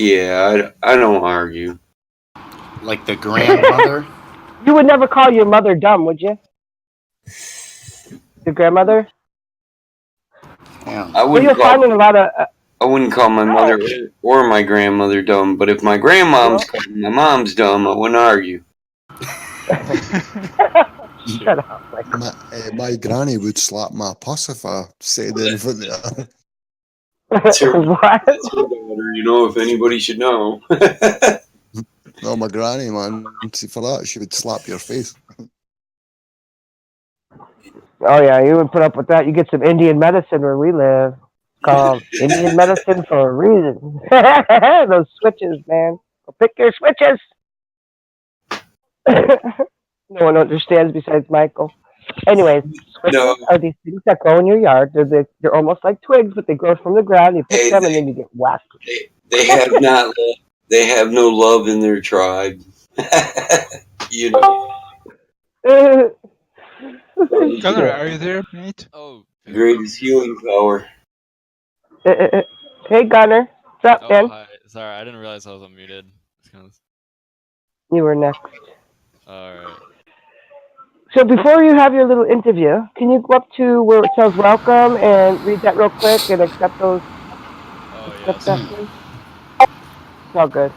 Yeah, I don't argue. Like the grandmother? You would never call your mother dumb, would you? Your grandmother? Hell I no. Well, wouldn't you'll call find in a lot of. I wouldn't call my Oh, mother or my grandmother dumb, but if my grandmom's well. calling my mom's dumb, I wouldn't argue. Shit. Shut up, Michael. My granny would slap my puss if I said anything to her. That's her, What? that's her daughter, if anybody should know. No, my granny, man. See, for that, she would slap your face. Oh yeah, you would put up with that. You get some Indian medicine where we live. It's called Indian medicine for a reason. Those switches, man. Go pick your switches. No one understands besides Michael. Anyways, No, switches are these things that grow in your yard. They're almost like twigs, but they grow from the ground. You pick hey, them and then you get whacked. they have not. They have no love in their tribe. you know, Gunnar, Shit. are you there, mate? Oh, greatest healing power. Hey Gunner, what's up, oh, man? hi. Sorry, I didn't realize I was unmuted. You were next. Alright. So before you have your little interview, can you go up to where it says welcome and read that real quick and accept those? Oh, Accept yes. that, please. It's all good.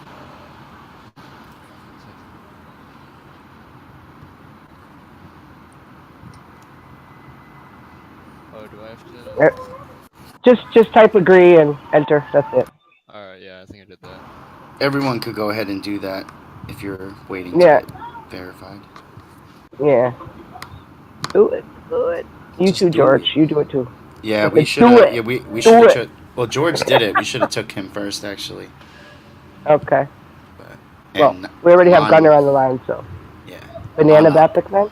Oh, do I have to? Just type agree and enter. That's it. Alright, yeah, I think I did that. Everyone could go ahead and do that if you're waiting Yeah. to get verified. Yeah. Do it. Do it. You Just too, do George. it. You do it too. Yeah, we Do should have. it. Yeah, we Do should it. have. Well, George did it. We should have took him first, actually. Okay. But Well, and we already have Mon- Gunner on the line, so. Yeah. Banana Mana. Baptist man?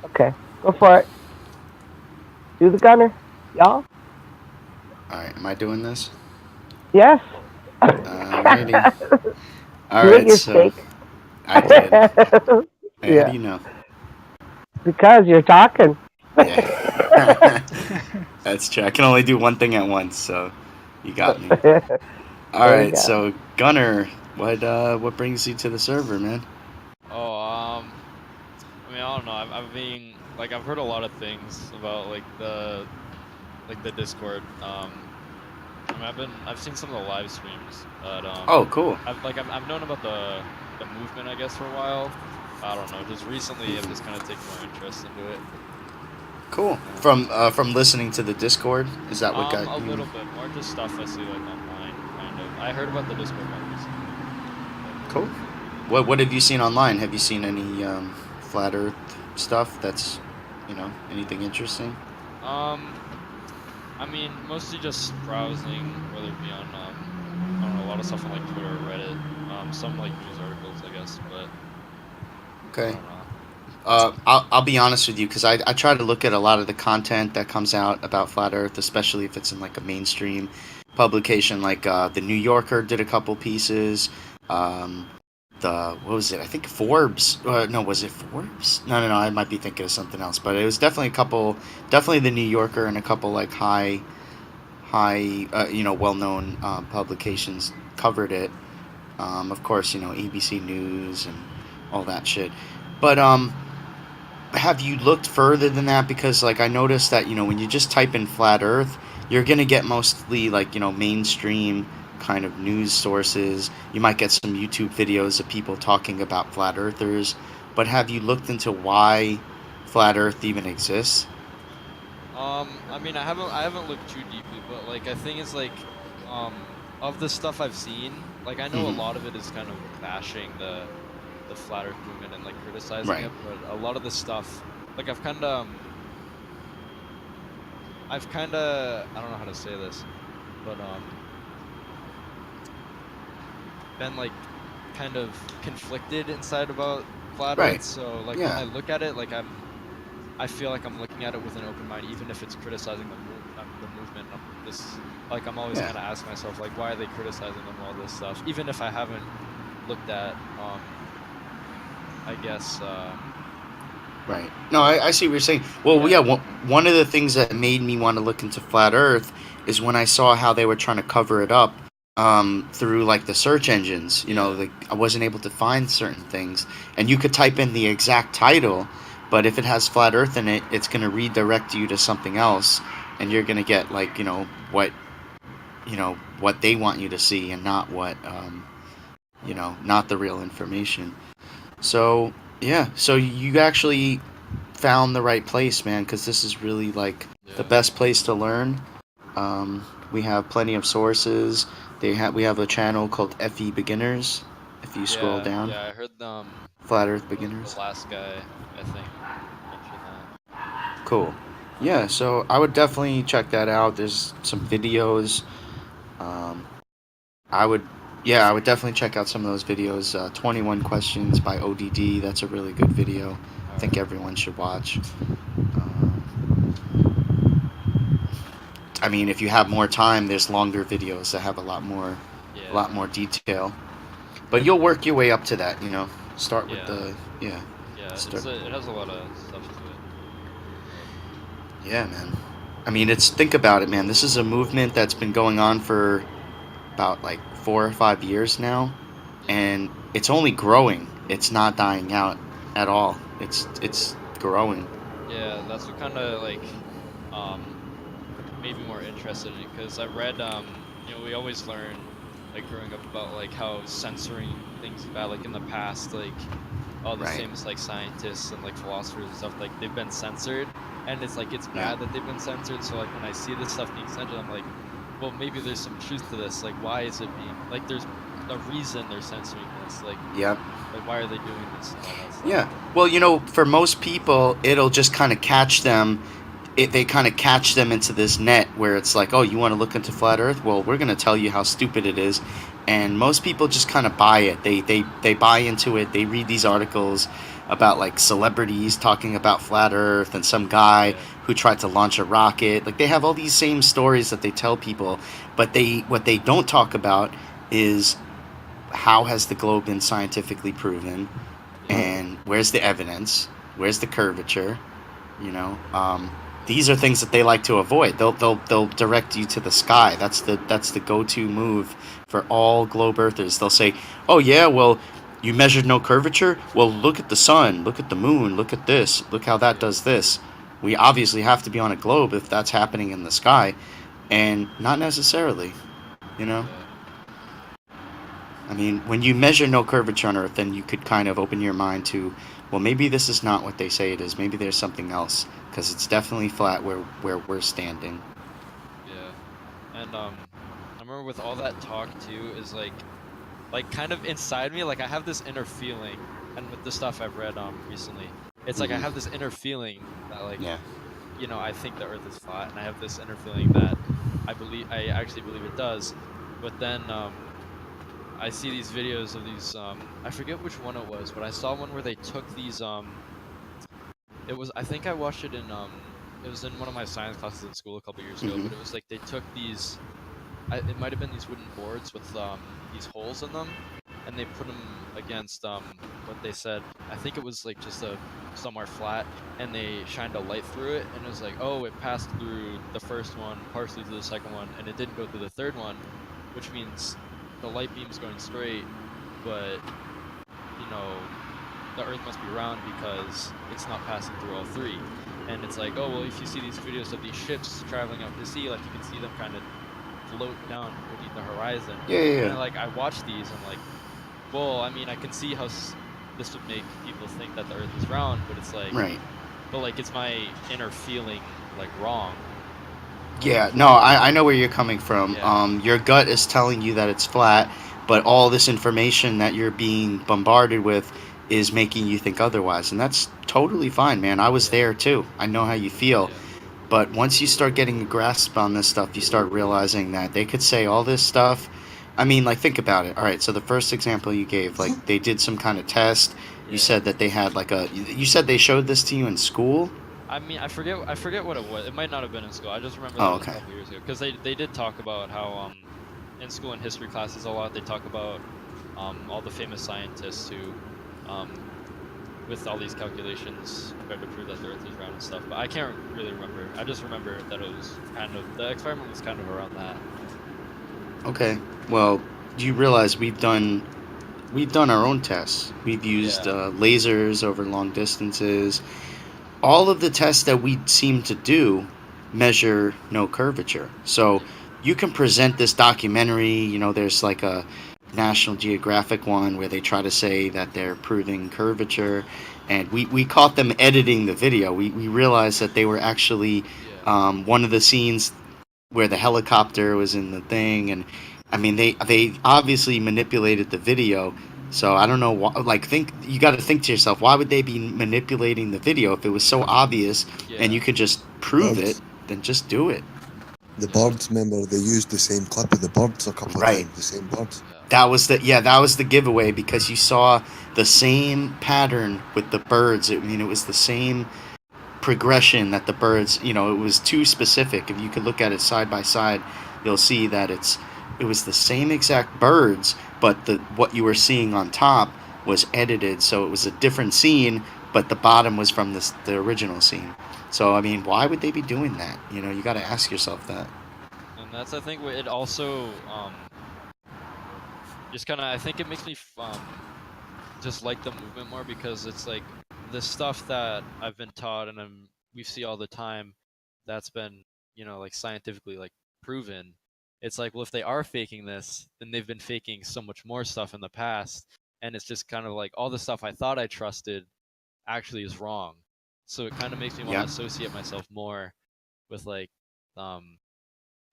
Okay. Go for it. Do the Gunner. Y'all? All right. Am I doing this? Yes. Alrighty. All You ate right. your So steak. I did. Hey, how Yeah. do you know? Because you're talking. Yeah. That's true. I can only do one thing at once, so you got me. All There you right. go. So Gunner, what brings you to the server, man? Oh, I mean, I don't know. I've heard a lot of things about the Discord. I mean, I've seen some of the live streams, but Oh, cool. I've known about the movement, I guess, for a while. I don't know. Just recently, I've just kind of taken more interest into it. Cool. From listening to the Discord, is that what got A you? little bit more, just stuff I see online, kind of. I heard about the Discord more recently. Cool. What have you seen online? Have you seen any flat Earth stuff that's, anything interesting? I mean, mostly just browsing, whether it be on I don't know, a lot of stuff on Twitter or Reddit. Some news articles, I guess, but Okay. I don't know. I'll be honest with you, because I try to look at a lot of the content that comes out about flat Earth, especially if it's in a mainstream publication. The New Yorker did a couple pieces. What was it? I think Forbes. No, was it Forbes? No. I might be thinking of something else, but it was definitely a couple. Definitely the New Yorker and a couple high, well-known publications covered it. Of course, ABC News and all that shit. But have you looked further than that? Because I noticed that when you just type in flat Earth, you're gonna get mostly mainstream kind of news sources. You might get some YouTube videos of people talking about flat earthers. But have you looked into why flat Earth even exists? I mean, I haven't looked too deeply, but I think it's of the stuff I've seen, I know a lot of it is kind of bashing the flat Earth movement and criticizing Right. it, but a lot of the stuff, I've kind of I don't know how to say this, but been kind of conflicted inside about flat Right. Earth. So Yeah. when I look at it, I feel like I'm looking at it with an open mind, even if it's criticizing the movement. I'm always Yeah. kind of asking myself why are they criticizing them, all this stuff, even if I haven't looked at I guess Right. No, I see what you're saying. Well, yeah, one of the things that made me want to look into flat Earth is when I saw how they were trying to cover it up through like the search engines. You know, Yeah. like I wasn't able to find certain things, and you could type in the exact title, but if it has flat Earth in it, it's going to redirect you to something else, and you're going to get like what they want you to see, and not what not the real information. So yeah, so you actually found the right place, man, because this is really like the Yeah. best place to learn. We have plenty of sources. We have a channel called FE Beginners. If you scroll Yeah. down, Yeah. I heard Flat Earth the Beginners. last guy I think mentioned that. Cool. Yeah, so I would definitely check that out. There's some videos. Um, I would, yeah, I would definitely check out some of those videos. 21 Questions by ODD. That's a really good video. I All think right. everyone should watch. I mean, if you have more time, there's longer videos that have a Yeah. lot more detail. But you'll work your way up to that. Start with Yeah. the yeah. Yeah. Start. It has a lot of stuff to it. But Yeah, man. I mean, think about it, man. This is a movement that's been going on for about like 4 or 5 years now, yeah. and it's only growing. It's not dying out at all. It's growing. Yeah. That's what kind of like um made me more interested in it because I read we always learn like growing up about like how censoring things bad like in the past like all these Right. famous like scientists and like philosophers and stuff like they've been censored and it's like it's Yeah. bad that they've been censored so like when I see this stuff being censored I'm like well maybe there's some truth to this like why is it being like there's a reason they're censoring this Yep. like why are they doing this and all that stuff. Yeah. Well, for most people, it'll just kind of catch them. They kind of catch them into this net where it's like, oh, you want to look into flat Earth? Well, we're going to tell you how stupid it is, and most people just kind of buy it. They buy into it. They read these articles about like celebrities talking about flat Earth and some guy Yeah. who tried to launch a rocket. Like they have all these same stories that they tell people, but what they don't talk about is how has the globe been scientifically proven, Yeah. and where's the evidence, where's the curvature, you know these are things that they like to avoid. They'll direct you to the sky. That's the go-to move for all globe earthers. They'll say, oh yeah, well, you measured no curvature, well, look at the sun, look at the moon, look at this, look how that Yeah. does this. We obviously have to be on a globe if that's happening in the sky. And not necessarily, you know Yeah. I mean, when you measure no curvature on Earth, then you could kind of open your mind to, well, maybe this is not what they say it is. Maybe there's something else, because it's definitely flat where we're standing. Yeah. And I remember with all that talk too is like kind of inside me like I have this inner feeling and with the stuff I've read recently it's like I Mhm. have this inner feeling that like Yeah. I think the earth is flat and I have this inner feeling that I actually believe it does but then I see these videos of these I forget which one it was but I saw one where they took these it was I think I watched it in it was in one of my science classes in school a couple years ago Mhm. but it was like they took these it might have been these wooden boards with these holes in them, and they put them against what they said. I think it was like just a somewhere flat, and they shined a light through it, and it was like, oh, it passed through the first one, partially through the second one, and it didn't go through the third one, which means the light beam's going straight, but you know the Earth must be round because it's not passing through all three. And it's like, oh well, if you see these videos of these ships traveling out to sea, like you can see them kind of float down beneath the horizon. Yeah, yeah, And yeah. then like I watch these, I'm like, well, I mean, I can see how this would make people think that the Earth is round, but it's like, Right. but like it's my inner feeling like wrong. Yeah, no, I know where you're coming from. Yeah, Your gut is telling you that it's flat, but all this information that you're being bombarded with is making you think otherwise. And that's totally fine, man. I was yeah, there too. I know how you feel. yeah, But once you start getting a grasp on this stuff, you start realizing that they could say all this stuff. I mean, like, think about it. All right, so the first example you gave, like, they did some kind of test. You yeah. said that they had, like, you said they showed this to you in school? I mean, I forget what it was. It might not have been in school. I just remember that Oh, was a okay. couple years ago because they did talk about how in school and history classes a lot they talk about all the famous scientists who um with all these calculations tried to prove that the Earth is round and stuff. But I can't really remember. I just remember that it was kind of the experiment was kind of around that. Okay. Well, you realize we've done our own tests. We've used Yeah. lasers over long distances. All of the tests that we seem to do measure no curvature. So Yeah. you can present this documentary. There's like a National Geographic one where they try to say that they're proving curvature, and we caught them editing the video. We realized that they were actually Yeah. one of the scenes where the helicopter was in the thing, and I mean they obviously manipulated the video. So I don't know why. Like, think you got to think to yourself, why would they be manipulating the video if it was so obvious and you Yeah. could just The prove it? birds. Then just do it. The Yeah. birds, remember, they used the same clip of the birds a couple of Right. times, the same birds. Yeah. That was the giveaway, because you saw the same pattern with the birds. It was the same progression that the birds, it was too specific. If you could look at it side by side, you'll see that it was the same exact birds, but what you were seeing on top was edited, so it was a different scene, but the bottom was from the original scene. So I mean, why would they be doing that? You got to ask yourself that. And that's, I think, it also just kind of, I think it makes me just like the movement more, because it's like the stuff that I've been taught and we see all the time that's been, like scientifically like proven. It's like, well, if they are faking this, then they've been faking so much more stuff in the past, and it's just kind of like all the stuff I thought I trusted actually is wrong. So it kind of makes me want to Yeah. associate myself more with like um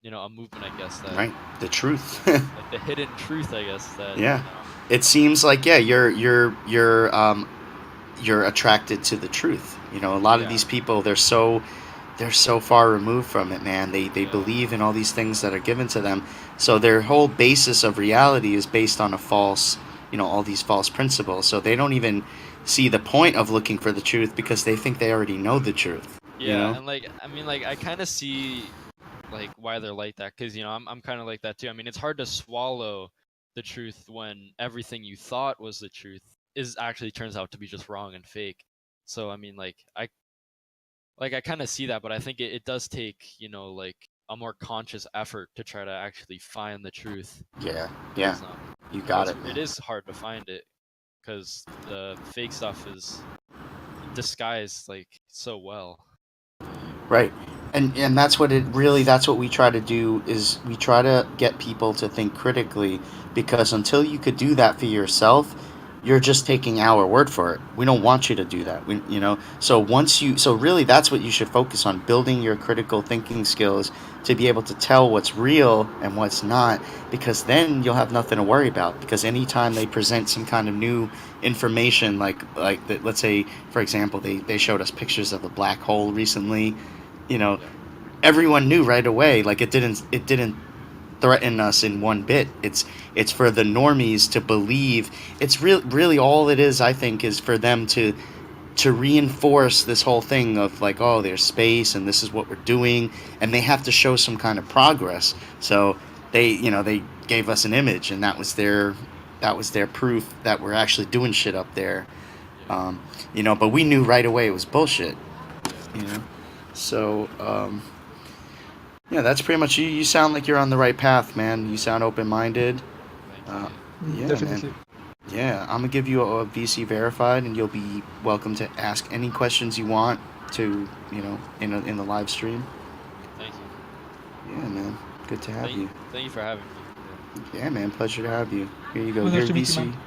a movement, I guess, that Right. The truth. like the hidden truth, I guess, that Yeah. It seems like, yeah, you're attracted to the truth. A lot of yeah, these people, they're so far removed from it, man. They yeah, believe in all these things that are given to them. So their whole basis of reality is based on all these false principles. So they don't even see the point of looking for the truth, because they think they already know the truth. You yeah. know? And like, I mean, like, I kind of see like why they're like that, because I'm kind of like that too. I mean, it's hard to swallow the truth when everything you thought was the truth is actually turns out to be just wrong and fake. So I mean, I kind of see that, but I think it does take, like a more conscious effort to try to actually find the truth, Yeah. Yeah. because You got it, it man. is hard to find it, because the fake stuff is disguised like so well. Right. And that's what we try to do, is we try to get people to think critically, because until you could do that for yourself, you're just taking our word for it. We don't want you to do that. So really that's what you should focus on, building your critical thinking skills to be able to tell what's real and what's not, because then you'll have nothing to worry about, because anytime they present some kind of new information, let's say, for example, they showed us pictures of a black hole recently. you know Yeah, Everyone knew right away, like, it didn't threaten us in one bit. It's for the normies to believe. It's really all it is, I think, is for them to reinforce this whole thing of, like, oh, there's space and this is what we're doing, and they have to show some kind of progress. So they gave us an image, and that was their proof that we're actually doing shit up there. yeah, But we knew right away it was bullshit. yeah. you know so yeah, that's pretty much you. You sound like you're on the right path, man. You sound open-minded. Thank you. uh, Yeah. yeah, man. Definitely. Yeah, I'm gonna give you a VC verified, and you'll be welcome to ask any questions you want to, in the live stream. Thank you. Yeah, man. Good to have you. Thank you for having me. Yeah. Yeah, man. Pleasure to have you. Here you go. Pleasure Your to meet you, man. VC.